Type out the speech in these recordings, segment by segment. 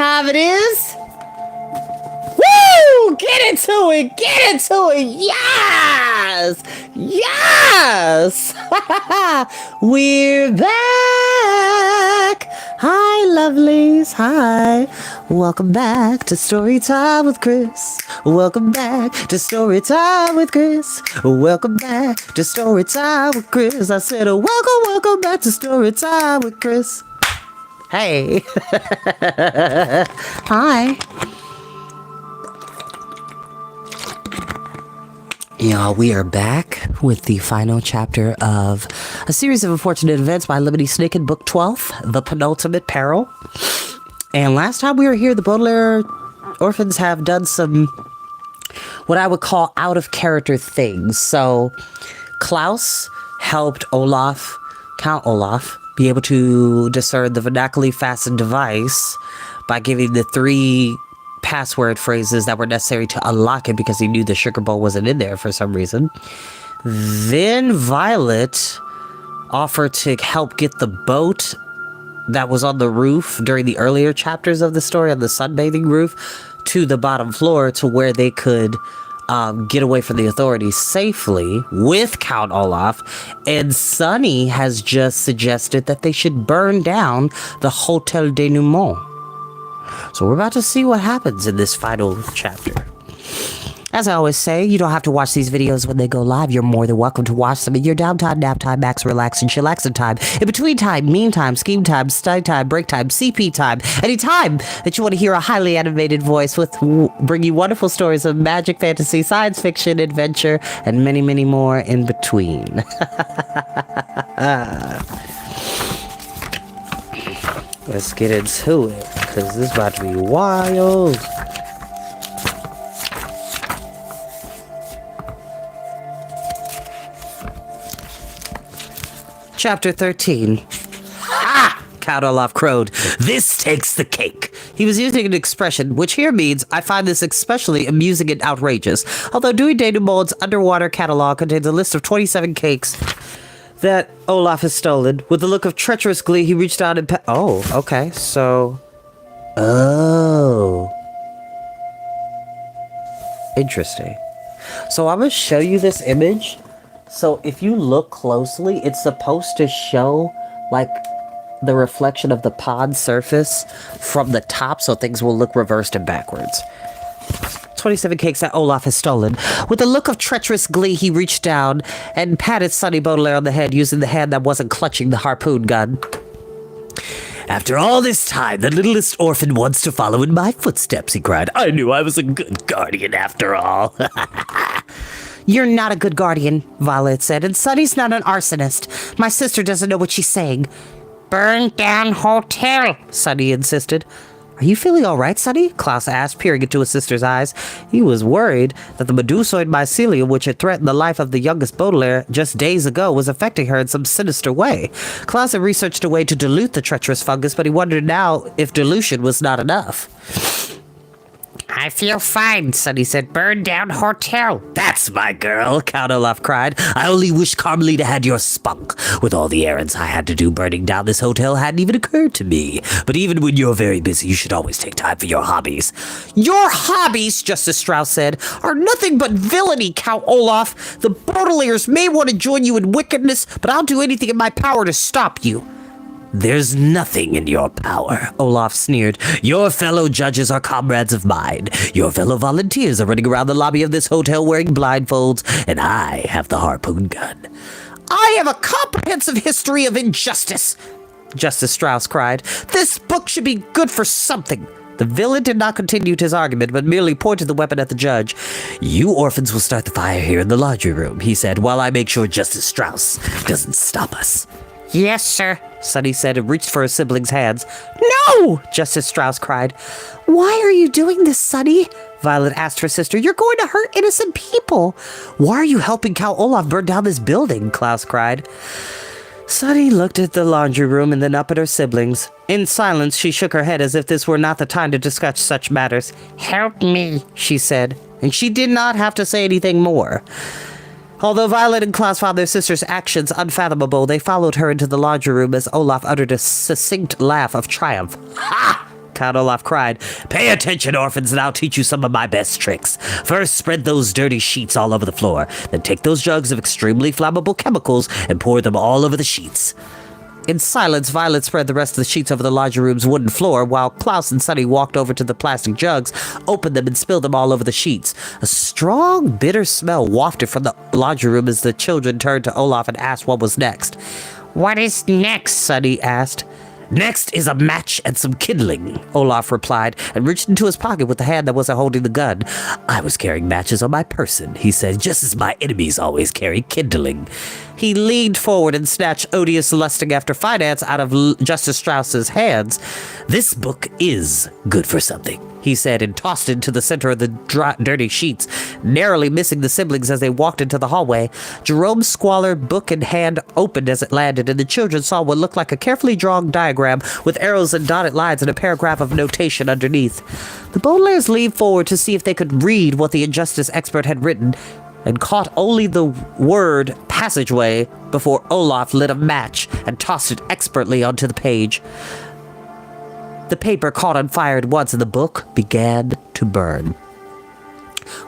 time it is. Woo! Get into it! Get into it! Yes! Yes! We're back! Hi, lovelies. Hi. Welcome back to Storytime with Chris. Welcome back to Storytime with Chris. Welcome back to Storytime with Chris. I said, welcome back to Storytime with Chris. Hey. Hi. Y'all, we are back with the final chapter of a series of unfortunate events by Lemony, Snicket, book 12, The Penultimate, Peril. And last time we were here, the Baudelaire orphans have done some, what I would call out-of-character things. So, Klaus helped Olaf, Count Olaf, be able to discern the vernacularly fastened device by giving the 3 password phrases that were necessary to unlock it because he knew the sugar bowl wasn't in there for some reason. Then Violet offered to help get the boat that was on the roof during the earlier chapters of the story, on the sunbathing roof, to the bottom floor to where they could get away from the authorities safely with Count Olaf. And Sunny has just suggested that they should burn down the Hotel Denouement. So we're about to see what happens in this final chapter. As I always say, you don't have to watch these videos when they go live. You're more than welcome to watch them in your downtime, nap time, max, relax, and chillaxing time, in between time, mean time, scheme time, study time, break time, CP time, any time that you want to hear a highly animated voice with bring you wonderful stories of magic, fantasy, science fiction, adventure, and many, many more in between. Let's get into it, because this is about to be wild. Chapter 13. Ah! Count Olaf crowed. This takes the cake. He was using an expression, which here means, I find this especially amusing and outrageous. Although Dewey Denouement's underwater catalog contains a list of 27 cakes that Olaf has stolen. With a look of treacherous glee, he reached out and oh, okay, so... Oh. Interesting. So I'm going to show you this image. So if you look closely, it's supposed to show, like, the reflection of the pond surface from the top, so things will look reversed and backwards. 27 cakes that Olaf has stolen. With a look of treacherous glee, he reached down and patted Sonny Baudelaire on the head using the hand that wasn't clutching the harpoon gun. After all this time, the littlest orphan wants to follow in my footsteps, he cried. I knew I was a good guardian after all. You're not a good guardian, Violet said, and Sonny's not an arsonist. My sister doesn't know what she's saying. Burn down hotel, Sonny insisted. Are you feeling all right, Sonny? Klaus asked, peering into his sister's eyes. He was worried that the medusoid mycelium, which had threatened the life of the youngest Baudelaire just days ago, was affecting her in some sinister way. Klaus had researched a way to dilute the treacherous fungus, but he wondered now if dilution was not enough. I feel fine, Sonny said. Burn down hotel. That's my girl, Count Olaf cried. I only wish Carmelita had your spunk. With all the errands I had to do, burning down this hotel hadn't even occurred to me. But even when you're very busy, you should always take time for your hobbies. Your hobbies, Justice Strauss said, are nothing but villainy, Count Olaf. The Baudelaires may want to join you in wickedness, but I'll do anything in my power to stop you. There's nothing in your power, Olaf sneered. Your fellow judges are comrades of mine. Your fellow volunteers are running around the lobby of this hotel wearing blindfolds, and I have the harpoon gun. I have a comprehensive history of injustice, Justice Strauss cried. This book should be good for something. The villain did not continue his argument, but merely pointed the weapon at the judge. You orphans will start the fire here in the laundry room, he said, while I make sure Justice Strauss doesn't stop us. Yes, sir, Sonny said and reached for his sibling's hands. No! Justice Strauss cried. Why are you doing this, Sonny? Violet asked her sister. You're going to hurt innocent people. Why are you helping Count Olaf burn down this building? Klaus cried. Sonny looked at the laundry room and then up at her siblings. In silence, she shook her head as if this were not the time to discuss such matters. Help me, she said, and she did not have to say anything more. Although Violet and Klaus found their sister's actions unfathomable, they followed her into the laundry room as Olaf uttered a succinct laugh of triumph. Ha! Count Olaf cried. Pay attention, orphans, and I'll teach you some of my best tricks. First, spread those dirty sheets all over the floor. Then take those jugs of extremely flammable chemicals and pour them all over the sheets. In silence, Violet spread the rest of the sheets over the laundry room's wooden floor, while Klaus and Sunny walked over to the plastic jugs, opened them, and spilled them all over the sheets. A strong, bitter smell wafted from the laundry room as the children turned to Olaf and asked what was next. What is next? Sunny asked. Next is a match and some kindling, Olaf replied, and reached into his pocket with the hand that wasn't holding the gun. I was carrying matches on my person, he said, just as my enemies always carry kindling. He leaned forward and snatched Odious Lusting After Finance out of Justice Strauss's hands. This book is good for something, he said, and tossed it into the center of the dirty sheets, narrowly missing the siblings as they walked into the hallway. Jerome's squalor, book in hand, opened as it landed, and the children saw what looked like a carefully drawn diagram with arrows and dotted lines and a paragraph of notation underneath. The Baudelaires leaned forward to see if they could read what the injustice expert had written, and caught only the word passageway before Olaf lit a match and tossed it expertly onto the page. The paper caught on fire at once, and the book began to burn.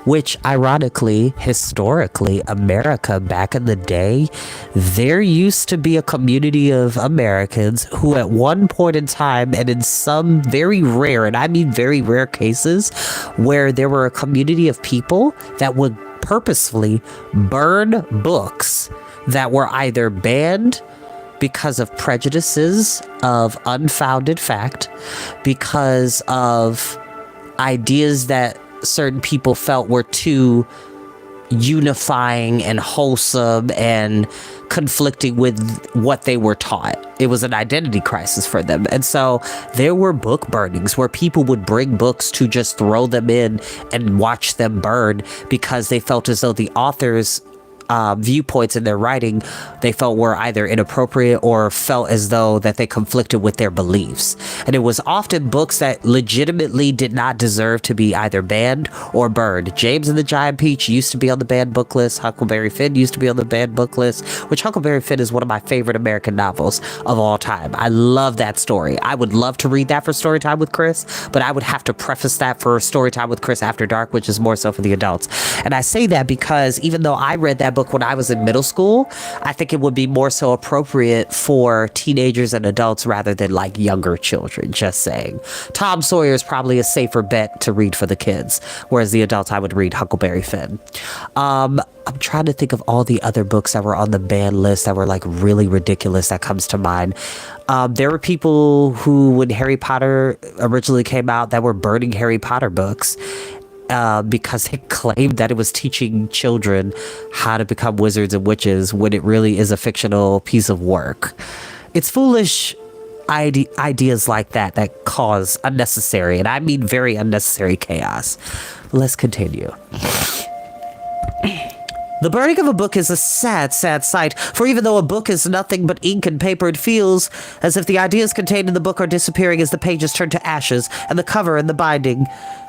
Which, ironically, historically, America back in the day, there used to be a community of Americans who at one point in time, and in some very rare, and I mean very rare cases, where there were a community of people that would purposefully burn books that were either banned because of prejudices of unfounded fact, because of ideas that certain people felt were too unifying and wholesome and conflicting with what they were taught. It was an identity crisis for them. And so there were book burnings where people would bring books to just throw them in and watch them burn because they felt as though the authors viewpoints in their writing they felt were either inappropriate or felt as though that they conflicted with their beliefs. And it was often books that legitimately did not deserve to be either banned or burned. James and the Giant Peach used to be on the banned book list. Huckleberry Finn used to be on the banned book list, which Huckleberry Finn is one of my favorite American novels of all time. I love that story. I would love to read that for Storytime with Chris, but I would have to preface that for Storytime with Chris After Dark, which is more so for the adults. And I say that because even though I read that book when I was in middle school, I think it would be more so appropriate for teenagers and adults rather than like younger children, just saying. Tom Sawyer is probably a safer bet to read for the kids, whereas the adults I would read Huckleberry Finn. I'm trying to think of all the other books that were on the banned list that were like really ridiculous that comes to mind. There were people who, when Harry Potter originally came out, that were burning Harry Potter books. Because they claimed that it was teaching children how to become wizards and witches when it really is a fictional piece of work. It's foolish ideas like that that cause unnecessary, and I mean very unnecessary chaos. Let's continue. The burning of a book is a sad, sad sight, for even though a book is nothing but ink and paper, it feels as if the ideas contained in the book are disappearing as the pages turn to ashes, and the cover and the binding,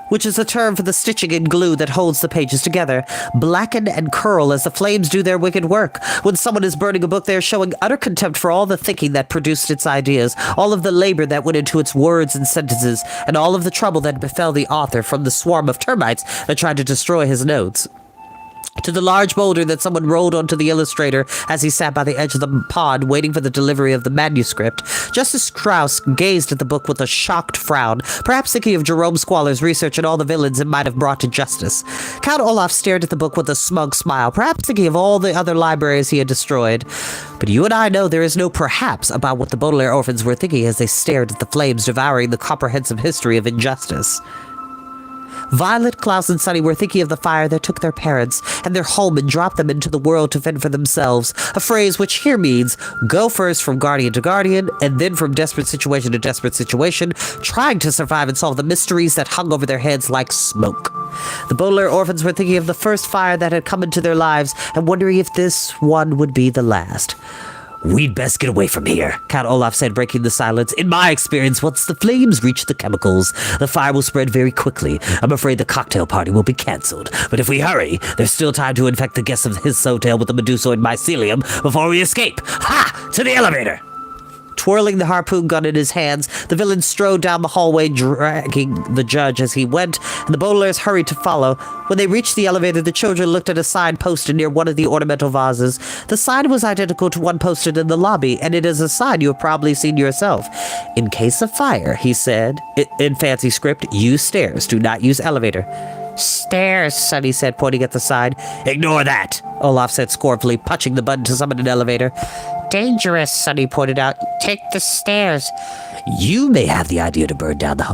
which is a term for the stitching and glue that holds the pages together, blacken and curl as the flames do their wicked work. When someone is burning a book, they are showing utter contempt for all the thinking that produced its ideas, all of the labor that went into its words and sentences, and all of the trouble that befell the author from the swarm of termites that tried to destroy his notes. To the large boulder that someone rolled onto the illustrator as he sat by the edge of the pond waiting for the delivery of the manuscript, Justice Strauss gazed at the book with a shocked frown, perhaps thinking of Jerome Squalor's research and all the villains it might have brought to justice. Count Olaf stared at the book with a smug smile, perhaps thinking of all the other libraries he had destroyed. But you and I know there is no perhaps about what the Baudelaire orphans were thinking as they stared at the flames devouring the comprehensive history of injustice. Violet, Klaus, and Sunny were thinking of the fire that took their parents and their home and dropped them into the world to fend for themselves, a phrase which here means go first from guardian to guardian, and then from desperate situation to desperate situation, trying to survive and solve the mysteries that hung over their heads like smoke. The Baudelaire orphans were thinking of the first fire that had come into their lives and wondering if this one would be the last. We'd best get away from here, Count Olaf said, breaking the silence. In my experience, once the flames reach the chemicals, the fire will spread very quickly. I'm afraid the cocktail party will be cancelled. But if we hurry, there's still time to infect the guests of his hotel with the medusoid mycelium before we escape. Ha! To the elevator! Twirling the harpoon gun in his hands, the villain strode down the hallway, dragging the judge as he went, and the Baudelaires hurried to follow. When they reached the elevator, the children looked at a sign posted near one of the ornamental vases. The sign was identical to one posted in the lobby, and it is a sign you have probably seen yourself. In case of fire, he said, in fancy script, use stairs, do not use elevator. Stairs, Sonny said, pointing at the sign. Ignore that, Olaf said scornfully, punching the button to summon an elevator. Dangerous, Sonny pointed out. Take the stairs. You may have the idea to burn down the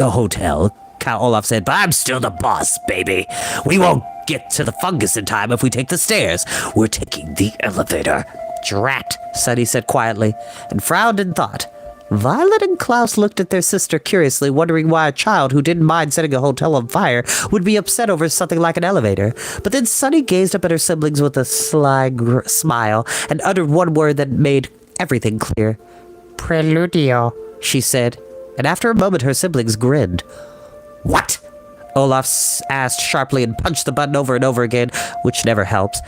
hotel, Count Olaf said, but I'm still the boss, baby. We won't get to the fungus in time if we take the stairs. We're taking the elevator. Drat, Sonny said quietly, and frowned in thought. Violet and Klaus looked at their sister curiously, wondering why a child who didn't mind setting a hotel on fire would be upset over something like an elevator. But then Sunny gazed up at her siblings with a sly smile and uttered one word that made everything clear. Preludio, she said, and after a moment her siblings grinned. What? Olaf asked sharply and punched the button over and over again, which never helps.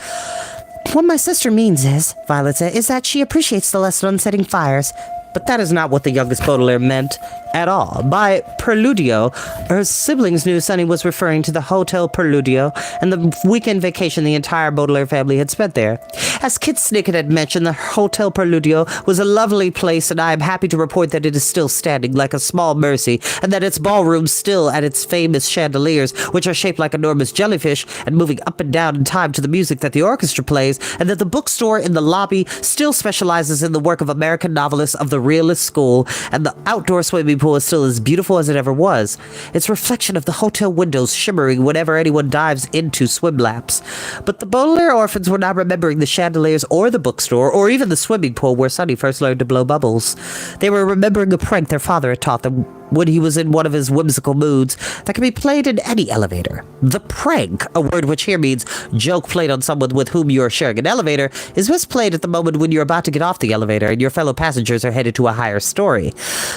What my sister means is, Violet said, is that she appreciates the lesson on setting fires. But that is not what the youngest Baudelaire meant at all. By Preludio, her siblings knew Sunny was referring to the Hotel Preludio and the weekend vacation the entire Baudelaire family had spent there. As Kit Snicket had mentioned, the Hotel Preludio was a lovely place, and I am happy to report that it is still standing like a small mercy, and that its ballroom still at its famous chandeliers, which are shaped like enormous jellyfish and moving up and down in time to the music that the orchestra plays, and that the bookstore in the lobby still specializes in the work of American novelists of the realist school, and the outdoor swimming pool is still as beautiful as it ever was, its reflection of the hotel windows shimmering whenever anyone dives into swim laps. But the Baudelaire orphans were not remembering the chandeliers or the bookstore or even the swimming pool where Sunny first learned to blow bubbles. They were remembering a prank their father had taught them when he was in one of his whimsical moods that can be played in any elevator. The prank, a word which here means joke played on someone with whom you are sharing an elevator, is best played at the moment when you're about to get off the elevator and your fellow passengers are headed to a higher story.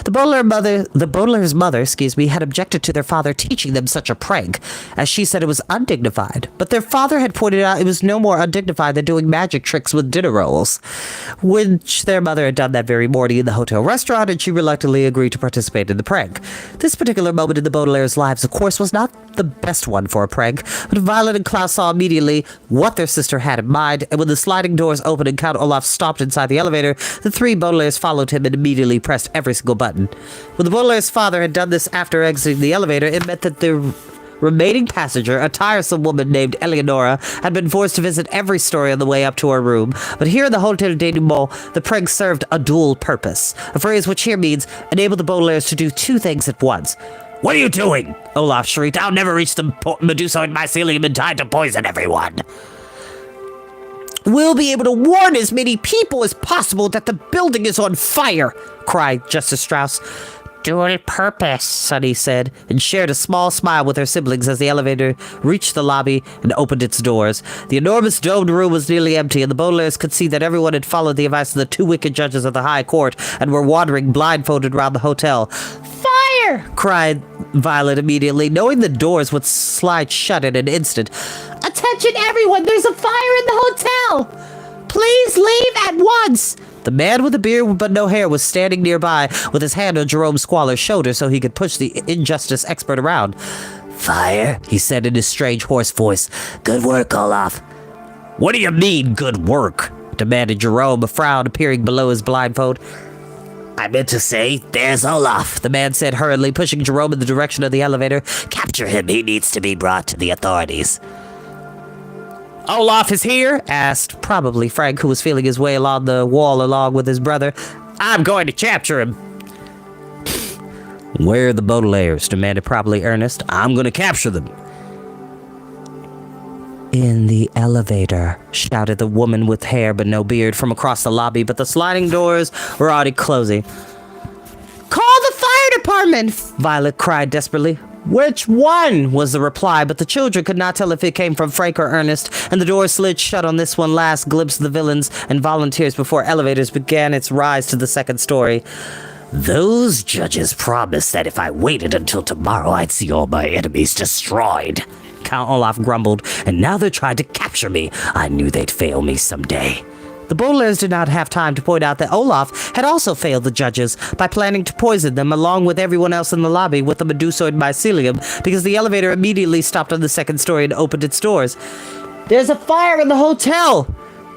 The Baudelaire's mother, had objected to their father teaching them such a prank, as she said it was undignified, but their father had pointed out it was no more undignified than doing magic tricks with dinner rolls, which their mother had done that very morning in the hotel restaurant, and she reluctantly agreed to participate in the prank. This particular moment in the Baudelaire's lives, of course, was not the best one for a prank, but Violet and Klaus saw immediately what their sister had in mind, and when the sliding doors opened and Count Olaf stopped inside the elevator, the three Baudelaires followed him and immediately pressed every single button. When the Baudelaire's father had done this after exiting the elevator, it meant that the remaining passenger, a tiresome woman named Eleonora, had been forced to visit every story on the way up to her room. But here in the Hotel Denouement, the prank served a dual purpose, a phrase which here means enable the Baudelaires to do two things at once. What are you doing? Olaf shrieked. I'll never reach the Medusa in mycelium in time to poison everyone. We'll be able to warn as many people as possible that the building is on fire, cried Justice Strauss. Dual purpose, Sunny said, and shared a small smile with her siblings as the elevator reached the lobby and opened its doors. The enormous domed room was nearly empty, and the Baudelaires could see that everyone had followed the advice of the two wicked judges of the High Court and were wandering blindfolded around the hotel. Fire! Cried Violet immediately, knowing the doors would slide shut in an instant. Attention everyone, there's a fire in the hotel! Please leave at once! The man with the beard but no hair was standing nearby with his hand on Jerome Squaller's shoulder so he could push the injustice expert around. Fire, he said in his strange hoarse voice. Good work, Olaf. What do you mean, good work? Demanded Jerome, a frown appearing below his blindfold. I meant to say, there's Olaf, the man said hurriedly, pushing Jerome in the direction of the elevator. Capture him, he needs to be brought to the authorities. Olaf is here? Asked probably Frank, who was feeling his way along the wall along with his brother. I'm going to capture him. Where are the Baudelaires? Demanded probably Ernest. I'm going to capture them. In the elevator, shouted the woman with hair but no beard from across the lobby, but the sliding doors were already closing. Call the fire department! Violet cried desperately. Which one? Was the reply, but the children could not tell if it came from Frank or Ernest, and the door slid shut on this one last glimpse of the villains and volunteers before elevators began its rise to the second story. Those judges promised that if I waited until tomorrow, I'd see all my enemies destroyed, Count Olaf grumbled, and now they're trying to capture me. I knew they'd fail me someday. The The Baudelaires did not have time to point out that Olaf had also failed the judges by planning to poison them along with everyone else in the lobby with the medusoid mycelium, because the elevator immediately stopped on the second story and opened its doors. "There's a fire in the hotel!"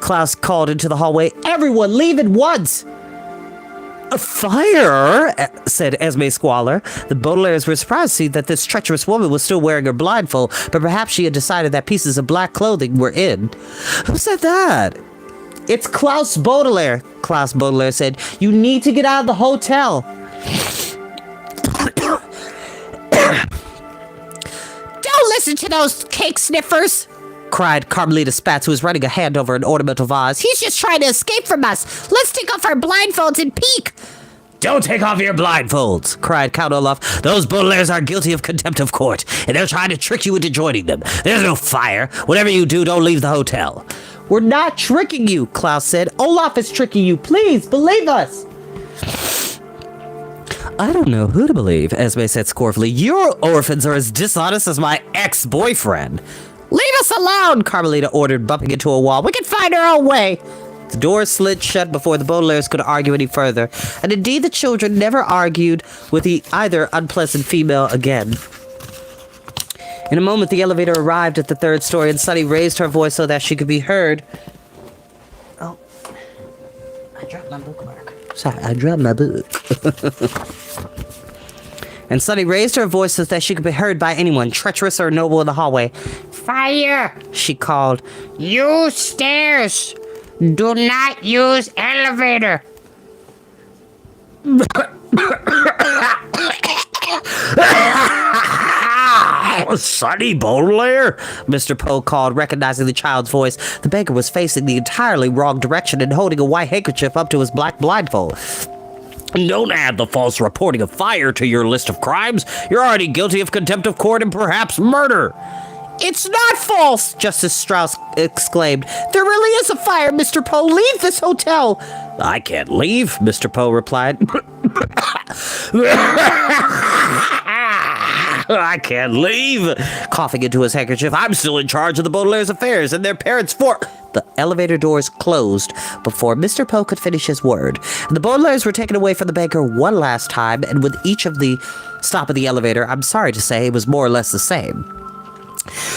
Klaus called into the hallway. "Everyone, leave at once!" "A fire?" said Esme Squalor. The Baudelaires were surprised to see that this treacherous woman was still wearing her blindfold, but perhaps she had decided that pieces of black clothing were in. "Who said that?" "It's Klaus Baudelaire," Klaus Baudelaire said. "You need to get out of the hotel." "Don't listen to those cake sniffers!" cried Carmelita Spatz, who was running a hand over an ornamental vase. "He's just trying to escape from us. Let's take off our blindfolds and peek." "Don't take off your blindfolds," cried Count Olaf. "Those Baudelaires are guilty of contempt of court, and they're trying to trick you into joining them. There's no fire. Whatever you do, don't leave the hotel." "We're not tricking you," Klaus said. "Olaf is tricking you. Please, believe us." "I don't know who to believe," Esme said scornfully. "Your orphans are as dishonest as my ex-boyfriend." "Leave us alone," Carmelita ordered, bumping into a wall. "We can find our own way." The door slid shut before the Baudelaires could argue any further, and indeed the children never argued with either unpleasant female again. In a moment, the elevator arrived at the third story, and Sunny raised her voice so that she could be heard. Oh, I dropped my bookmark. Sorry, I dropped my book. And Sunny raised her voice so that she could be heard by anyone, treacherous or noble, in the hallway. "Fire!" she called. "Use stairs! Do not use elevator!" "Sonny Baudelaire?" Mr. Poe called, recognizing the child's voice. The baker was facing the entirely wrong direction and holding a white handkerchief up to his black blindfold. "Don't add the false reporting of fire to your list of crimes. You're already guilty of contempt of court and perhaps murder." "It's not false!" Justice Strauss exclaimed. "There really is a fire, Mr. Poe. Leave this hotel." "I can't leave," Mr. Poe replied. "I can't leave," coughing into his handkerchief. "I'm still in charge of the Baudelaire's affairs and their parents' The elevator doors closed before Mr. Poe could finish his word. The Baudelaires were taken away from the banker one last time, and with each of the stop of the elevator, I'm sorry to say, it was more or less the same.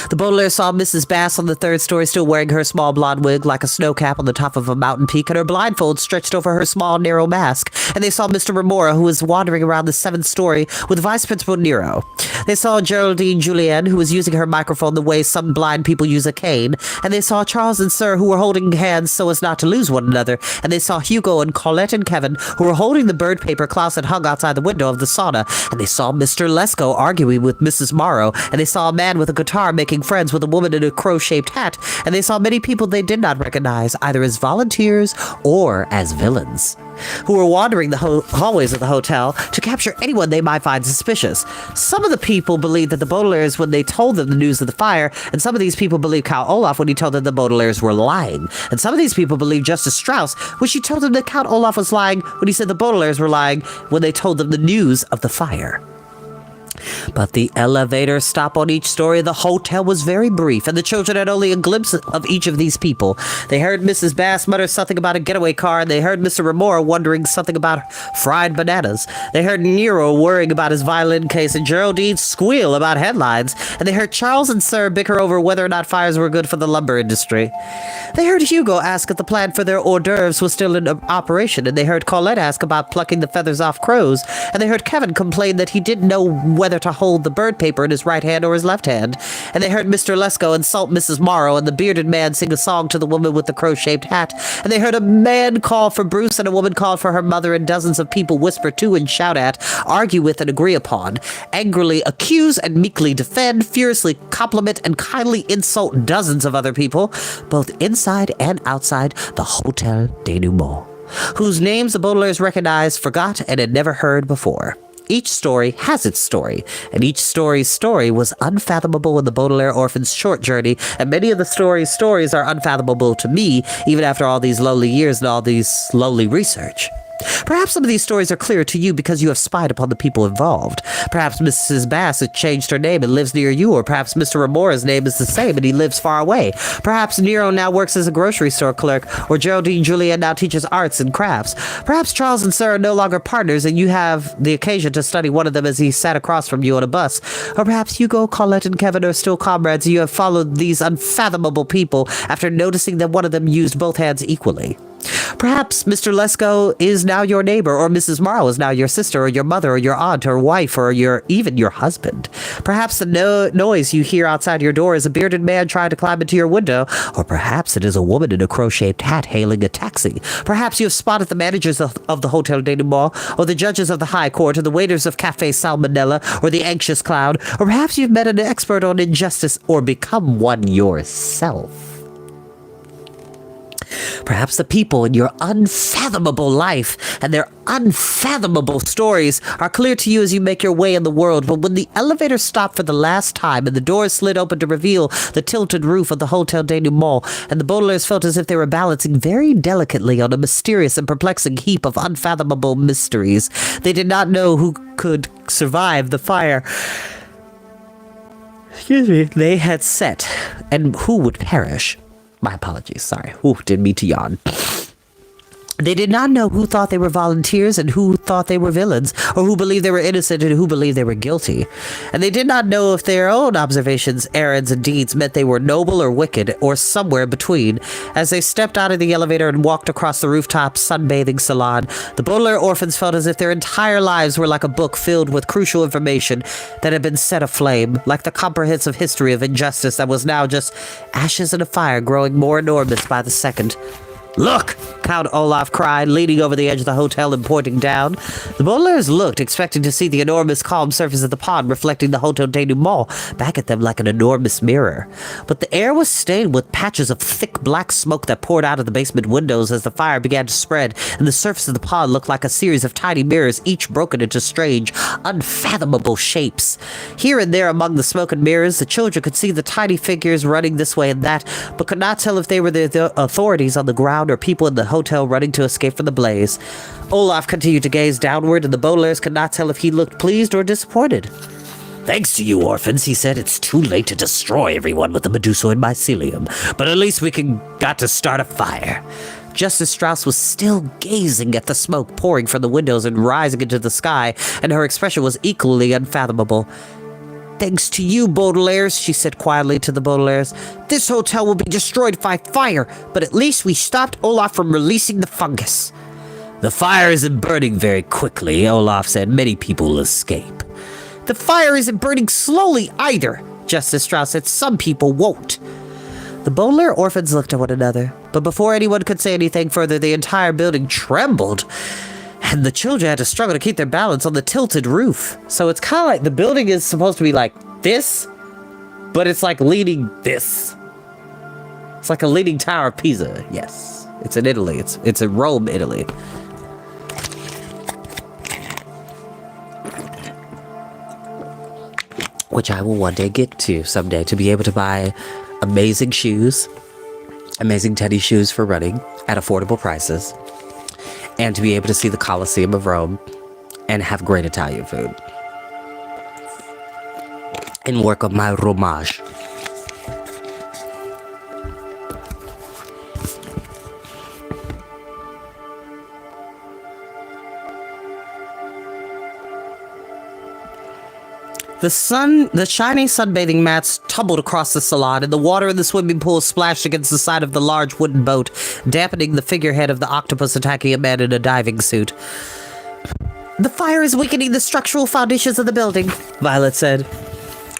The Baudelaires saw Mrs. Bass on the third story still wearing her small blonde wig like a snow cap on the top of a mountain peak, and her blindfold stretched over her small, narrow mask. And they saw Mr. Remora, who was wandering around the seventh story with Vice Principal Nero. They saw Geraldine Julienne, who was using her microphone the way some blind people use a cane. And they saw Charles and Sir, who were holding hands so as not to lose one another. And they saw Hugo and Colette and Kevin, who were holding the bird paper Klaus had hung outside the window of the sauna. And they saw Mr. Lesko arguing with Mrs. Morrow. And they saw a man with a guitar making friends with a woman in a crow-shaped hat, and they saw many people they did not recognize, either as volunteers or as villains, who were wandering the hallways of the hotel to capture anyone they might find suspicious. Some of the people believed that the Baudelaires when they told them the news of the fire, and some of these people believed Count Olaf when he told them the Baudelaires were lying, and some of these people believed Justice Strauss when she told them that Count Olaf was lying when he said the Baudelaires were lying when they told them the news of the fire. But the elevator stop on each story of the hotel was very brief, and the children had only a glimpse of each of these people. They heard Mrs. Bass mutter something about a getaway car, and they heard Mr. Remora wondering something about fried bananas. They heard Nero worrying about his violin case, and Geraldine squeal about headlines, and they heard Charles and Sir bicker over whether or not fires were good for the lumber industry. They heard Hugo ask if the plan for their hors d'oeuvres was still in operation, and they heard Colette ask about plucking the feathers off crows, and they heard Kevin complain that he didn't know whether to hold the bird paper in his right hand or his left hand, and they heard Mr. Lesko insult Mrs. Morrow, and the bearded man sing a song to the woman with the crow-shaped hat, and they heard a man call for Bruce and a woman call for her mother, and dozens of people whisper to and shout at, argue with and agree upon, angrily accuse and meekly defend, furiously compliment and kindly insult dozens of other people, both inside and outside the Hotel Denouement, whose names the Baudelaires recognized, forgot, and had never heard before. Each story has its story, and each story's story was unfathomable in the Baudelaire orphans' short journey, and many of the stories are unfathomable to me, even after all these lonely years and all these lonely research. Perhaps some of these stories are clear to you because you have spied upon the people involved. Perhaps Mrs. Bass has changed her name and lives near you, or perhaps Mr. Remora's name is the same and he lives far away. Perhaps Nero now works as a grocery store clerk, or Geraldine Juliet now teaches arts and crafts. Perhaps Charles and Sarah are no longer partners and you have the occasion to study one of them as he sat across from you on a bus. Or perhaps Hugo, Colette, and Kevin are still comrades and you have followed these unfathomable people after noticing that one of them used both hands equally. Perhaps Mr. Lesko is now your neighbor, or Mrs. Marl is now your sister, or your mother, or your aunt, or wife, or even your husband. Perhaps the noise you hear outside your door is a bearded man trying to climb into your window, or perhaps it is a woman in a crow-shaped hat hailing a taxi. Perhaps you have spotted the managers of the Hotel Denouement, or the judges of the High Court, or the waiters of Café Salmonella, or the Anxious Clown, or perhaps you've met an expert on injustice, or become one yourself. Perhaps the people in your unfathomable life and their unfathomable stories are clear to you as you make your way in the world, but when the elevator stopped for the last time and the doors slid open to reveal the tilted roof of the Hotel Denouement, and the Baudelaires felt as if they were balancing very delicately on a mysterious and perplexing heap of unfathomable mysteries, they did not know who could survive the fire they had set, and who would perish. My apologies, sorry. Ooh, didn't mean to yawn. They did not know who thought they were volunteers and who thought they were villains, or who believed they were innocent and who believed they were guilty. And they did not know if their own observations, errands, and deeds meant they were noble or wicked, or somewhere between. As they stepped out of the elevator and walked across the rooftop sunbathing salon, the Baudelaire orphans felt as if their entire lives were like a book filled with crucial information that had been set aflame, like the comprehensive history of injustice that was now just ashes in a fire growing more enormous by the second. "Look!" Count Olaf cried, leaning over the edge of the hotel and pointing down. The Baudelaires looked, expecting to see the enormous calm surface of the pond reflecting the Hotel Denouement back at them like an enormous mirror. But the air was stained with patches of thick black smoke that poured out of the basement windows as the fire began to spread, and the surface of the pond looked like a series of tiny mirrors, each broken into strange, unfathomable shapes. Here and there among the smoke and mirrors, the children could see the tiny figures running this way and that, but could not tell if they were the authorities on the ground or people in the hotel running to escape from the blaze. Olaf continued to gaze downward, and the Baudelaires could not tell if he looked pleased or disappointed. "Thanks to you, orphans," he said. "It's too late to destroy everyone with the Medusoid mycelium, but at least we got to start a fire." Justice Strauss was still gazing at the smoke pouring from the windows and rising into the sky, and her expression was equally unfathomable. "Thanks to you, Baudelaires," she said quietly to the Baudelaires. "This hotel will be destroyed by fire, but at least we stopped Olaf from releasing the fungus." "The fire isn't burning very quickly," Olaf said. "Many people will escape." "The fire isn't burning slowly either," Justice Strauss said. "Some people won't." The Baudelaire orphans looked at one another, but before anyone could say anything further, the entire building trembled, and the children had to struggle to keep their balance on the tilted roof. So it's kind of like the building is supposed to be like this, but it's like leaning this. It's like a leaning Tower of Pisa. Yes, it's in Italy. It's in Rome, Italy. Which I will one day get to someday, to be able to buy amazing shoes, amazing teddy shoes for running at affordable prices, and to be able to see the Colosseum of Rome and have great Italian food and work on my fromage. The shiny sunbathing mats tumbled across the salon, and the water in the swimming pool splashed against the side of the large wooden boat, dampening the figurehead of the octopus attacking a man in a diving suit. "The fire is weakening the structural foundations of the building," Violet said.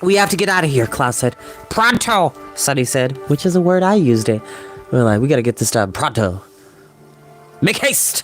"We have to get out of here," Klaus said. "Pronto," Sunny said, which is a word I used. We're like, we gotta get this done. Pronto. "Make haste!"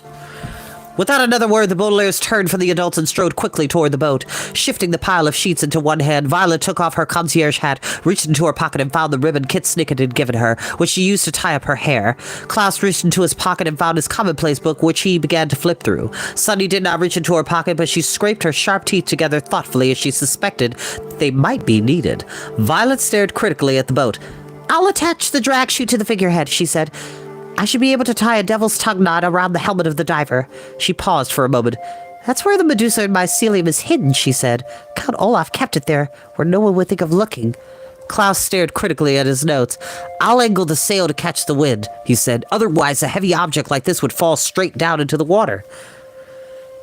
Without another word, the Baudelaires turned from the adults and strode quickly toward the boat. Shifting the pile of sheets into one hand, Violet took off her concierge hat, reached into her pocket and found the ribbon Kit Snicket had given her, which she used to tie up her hair. Klaus reached into his pocket and found his commonplace book, which he began to flip through. Sunny did not reach into her pocket, but she scraped her sharp teeth together thoughtfully as she suspected they might be needed. Violet stared critically at the boat. "I'll attach the drag chute to the figurehead," she said. I should be able to tie a devil's tongue knot around the helmet of the diver. She paused for a moment. That's where the Medusa and mycelium is hidden, she said. Count Olaf kept it there, where no one would think of looking. Klaus stared critically at his notes. I'll angle the sail to catch the wind, he said. Otherwise, a heavy object like this would fall straight down into the water.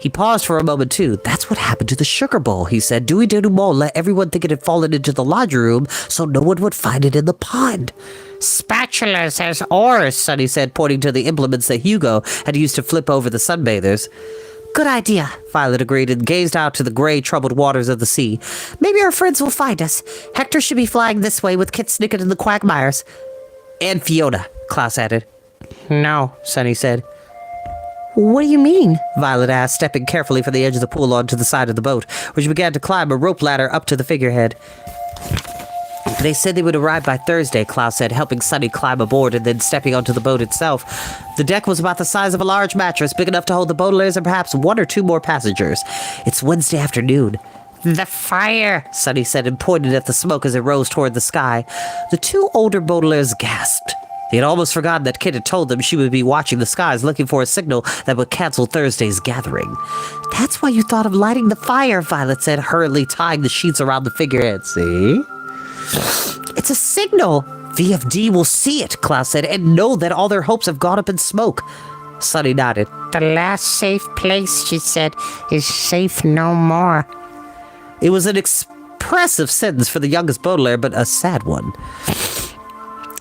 He paused for a moment, too. That's what happened to the sugar bowl, he said. Dewey Denouement let everyone think it had fallen into the laundry room, so no one would find it in the pond. Spatulas as oars, Sonny said, pointing to the implements that Hugo had used to flip over the sunbathers. Good idea, Violet agreed and gazed out to the gray, troubled waters of the sea. Maybe our friends will find us. Hector should be flying this way with Kit Snicket and the Quagmires. And Fiona, Klaus added. No, Sonny said. What do you mean? Violet asked, stepping carefully from the edge of the pool onto the side of the boat, where she began to climb a rope ladder up to the figurehead. They said they would arrive by Thursday, Klaus said, helping Sonny climb aboard and then stepping onto the boat itself. The deck was about the size of a large mattress, big enough to hold the Baudelaires and perhaps one or two more passengers. It's Wednesday afternoon. The fire, Sonny said, and pointed at the smoke as it rose toward the sky. The two older Baudelaires gasped. They had almost forgotten that Kit had told them she would be watching the skies looking for a signal that would cancel Thursday's gathering. That's why you thought of lighting the fire, Violet said, hurriedly tying the sheets around the figurehead. See? It's a signal. VFD will see it, Klaus said, and know that all their hopes have gone up in smoke. Sonny nodded. The last safe place, she said, is safe no more. It was an expressive sentence for the youngest Baudelaire, but a sad one.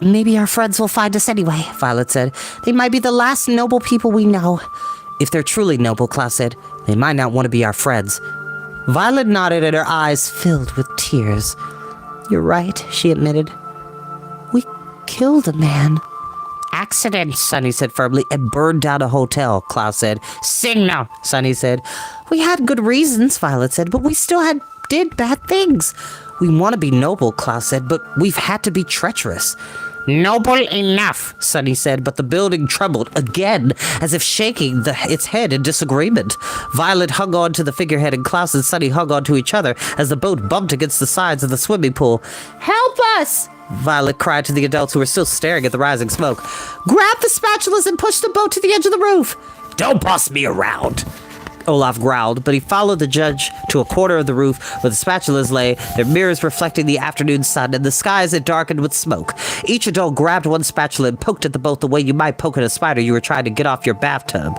Maybe our friends will find us anyway, Violet said. They might be the last noble people we know. If they're truly noble, Klaus said, they might not want to be our friends. Violet nodded and her eyes filled with tears. You're right, she admitted. We killed a man. Accident, Sonny said firmly, and burned down a hotel, Klaus said. Signal, Sonny said. We had good reasons, Violet said, but we still did bad things. We want to be noble, Klaus said, but we've had to be treacherous. Noble enough, Sonny said, but the building trembled again, as if shaking its head in disagreement. Violet hung on to the figurehead, and Klaus and Sonny hung on to each other as the boat bumped against the sides of the swimming pool. Help us! Violet cried to the adults who were still staring at the rising smoke. Grab the spatulas and push the boat to the edge of the roof. Don't boss me around, Olaf growled, but he followed the judge to a corner of the roof where the spatulas lay, their mirrors reflecting the afternoon sun and the skies had darkened with smoke. Each adult grabbed one spatula and poked at the boat the way you might poke at a spider you were trying to get off your bathtub.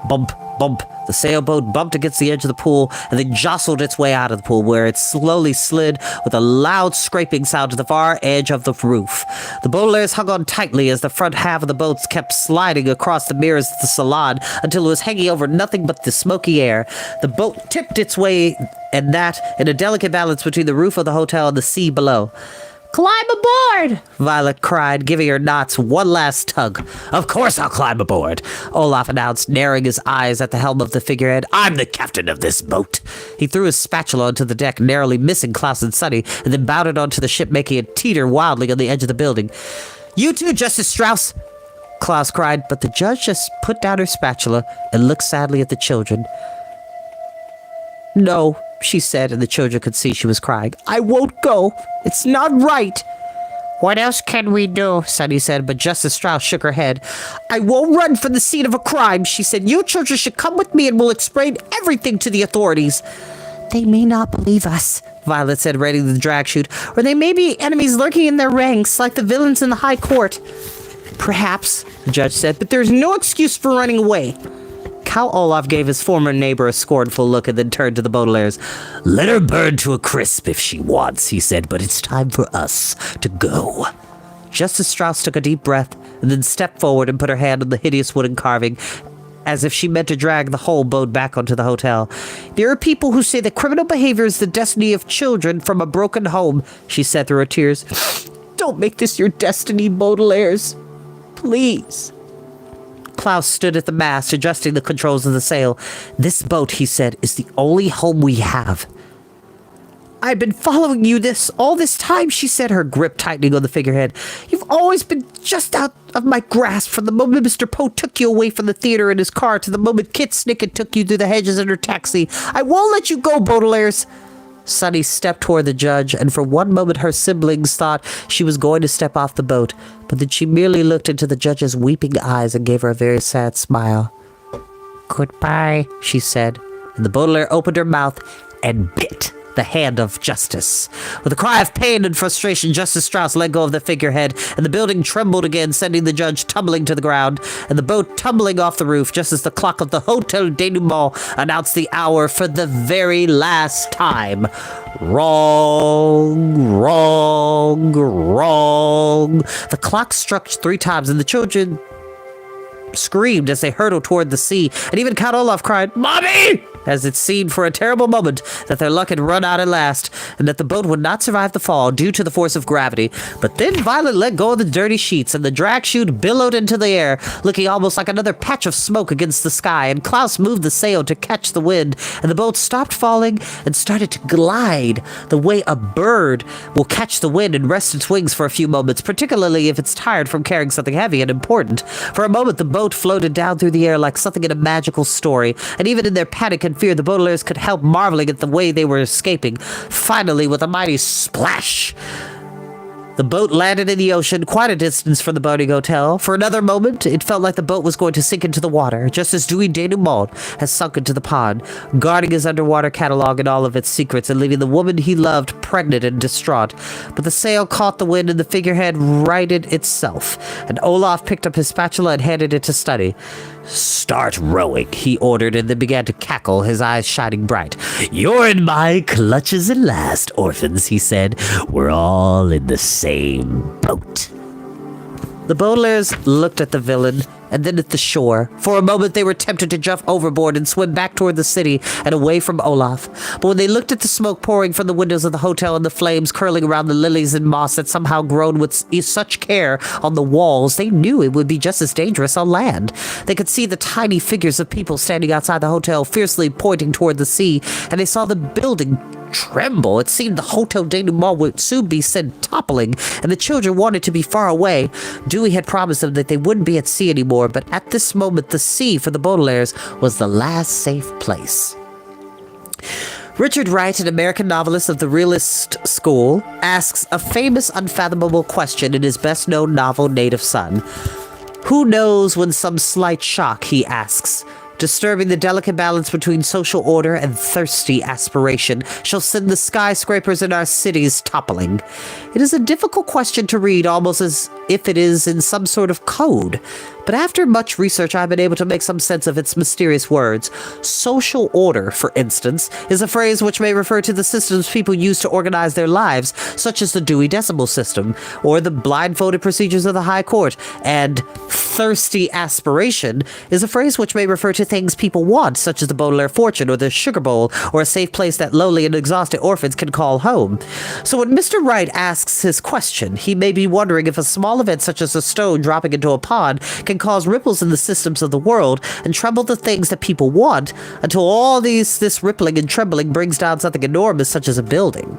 Bump, bump. The sailboat bumped against the edge of the pool and then jostled its way out of the pool, where it slowly slid with a loud scraping sound to the far edge of the roof. The Baudelaires hung on tightly as the front half of the boat kept sliding across the mirrors of the salon until it was hanging over nothing but the smoky air. The boat tipped its way, and that in a delicate balance between the roof of the hotel and the sea below. Climb aboard! Violet cried, giving her knots one last tug. Of course I'll climb aboard, Olaf announced, narrowing his eyes at the helm of the figurehead. I'm the captain of this boat. He threw his spatula onto the deck, narrowly missing Klaus and Sonny, and then bounded onto the ship, making it teeter wildly on the edge of the building. You too, Justice Strauss, Klaus cried, but the judge just put down her spatula and looked sadly at the children. No, she said, and the children could see she was crying. I won't go. It's not right. What else can we do? Sonny said, but Justice Strauss shook her head. I won't run from the scene of a crime, she said. You children should come with me and we'll explain everything to the authorities. They may not believe us, Violet said, raiding the drag chute, or they may be enemies lurking in their ranks, like the villains in the high court. Perhaps, the judge said, but there's no excuse for running away. Count Olaf gave his former neighbor a scornful look and then turned to the Baudelaires. Let her burn to a crisp if she wants, he said, but it's time for us to go. Justice Strauss took a deep breath and then stepped forward and put her hand on the hideous wooden carving, as if she meant to drag the whole boat back onto the hotel. There are people who say that criminal behavior is the destiny of children from a broken home, she said through her tears. Don't make this your destiny, Baudelaires. Please. Klaus stood at the mast, adjusting the controls of the sail. This boat, he said, is the only home we have. I've been following you all this time, she said, her grip tightening on the figurehead. You've always been just out of my grasp from the moment Mr. Poe took you away from the theater in his car to the moment Kit Snicket took you through the hedges in her taxi. I won't let you go, Baudelaires. Sunny stepped toward the judge, and for one moment her siblings thought she was going to step off the boat, but then she merely looked into the judge's weeping eyes and gave her a very sad smile. "Goodbye," she said, and the Baudelaire opened her mouth and bit the hand of Justice. With a cry of pain and frustration, Justice Strauss let go of the figurehead, and the building trembled again, sending the judge tumbling to the ground, and the boat tumbling off the roof, just as the clock of the Hotel Denouement announced the hour for the very last time. Wrong, wrong, wrong. The clock struck 3 times, and the children screamed as they hurtled toward the sea, and even Count Olaf cried, "Mommy!" as it seemed for a terrible moment that their luck had run out at last, and that the boat would not survive the fall due to the force of gravity. But then Violet let go of the dirty sheets, and the drag chute billowed into the air, looking almost like another patch of smoke against the sky, and Klaus moved the sail to catch the wind, and the boat stopped falling and started to glide the way a bird will catch the wind and rest its wings for a few moments, particularly if it's tired from carrying something heavy and important. For a moment, the boat floated down through the air like something in a magical story, and even in their panic and fear, the Baudelaires could help marveling at the way they were escaping. Finally, with a mighty splash, the boat landed in the ocean, quite a distance from the boating hotel. For another moment, it felt like the boat was going to sink into the water, just as Dewey Denouement has sunk into the pond, guarding his underwater catalog and all of its secrets, and leaving the woman he loved pregnant and distraught. But the sail caught the wind, and the figurehead righted itself, and Olaf picked up his spatula and handed it to Study. "Start rowing," he ordered, and then began to cackle, his eyes shining bright. "You're in my clutches at last, orphans," he said. "We're all in the same boat." The Baudelaires looked at the villain and then at the shore. For a moment, they were tempted to jump overboard and swim back toward the city and away from Olaf. But when they looked at the smoke pouring from the windows of the hotel and the flames curling around the lilies and moss that somehow grown with such care on the walls, they knew it would be just as dangerous on land. They could see the tiny figures of people standing outside the hotel, fiercely pointing toward the sea, and they saw the building tremble. It seemed the Hotel Denouement would soon be sent toppling, and the children wanted to be far away. Dewey had promised them that they wouldn't be at sea anymore, but at this moment, the sea for the Baudelaires was the last safe place. Richard Wright, an American novelist of the realist school, asks a famous unfathomable question in his best-known novel, Native Son. Who knows when some slight shock, he asks, disturbing the delicate balance between social order and thirsty aspiration, shall send the skyscrapers in our cities toppling? It is a difficult question to read, almost as if it is in some sort of code. But after much research, I've been able to make some sense of its mysterious words. Social order, for instance, is a phrase which may refer to the systems people use to organize their lives, such as the Dewey Decimal System, or the blindfolded procedures of the High Court. And thirsty aspiration is a phrase which may refer to things people want, such as the Baudelaire fortune, or the sugar bowl, or a safe place that lowly and exhausted orphans can call home. So when Mr. Wright asks his question, he may be wondering if a small event such as a stone dropping into a pond can cause ripples in the systems of the world and tremble the things that people want until all this rippling and trembling brings down something enormous such as a building.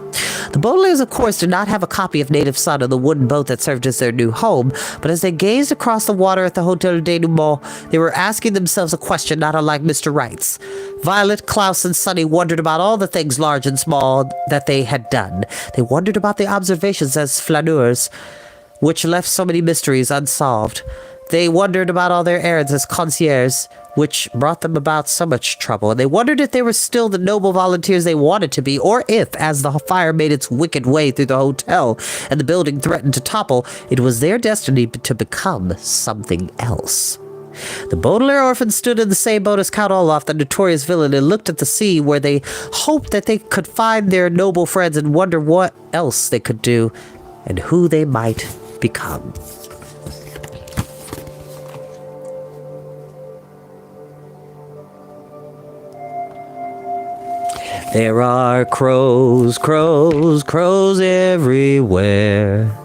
The Baudelaires, of course, did not have a copy of Native Son on the wooden boat that served as their new home, but as they gazed across the water at the Hotel Denouement, they were asking themselves a question not unlike Mr. Wright's. Violet, Klaus, and Sunny wondered about all the things large and small that they had done. They wondered about the observations as flaneurs, which left so many mysteries unsolved. They wondered about all their errands as concierges, which brought them about so much trouble. And they wondered if they were still the noble volunteers they wanted to be, or if, as the fire made its wicked way through the hotel and the building threatened to topple, it was their destiny to become something else. The Baudelaire orphans stood in the same boat as Count Olaf, the notorious villain, and looked at the sea where they hoped that they could find their noble friends and wonder what else they could do and who they might become. There are crows, crows, crows everywhere.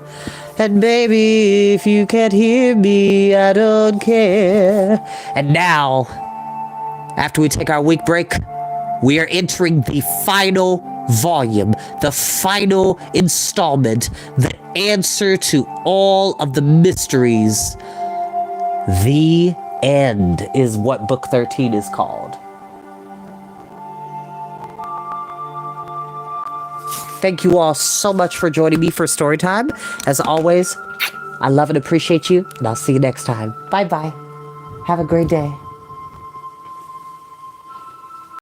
And baby, if you can't hear me, I don't care. And now, after we take our week break, we are entering the final volume, the final installment, the answer to all of the mysteries. The End is what book 13 is called. thank you all so much for joining me for story time. As always, I love and appreciate you, and I'll see you next time. Bye-bye. Have a great day.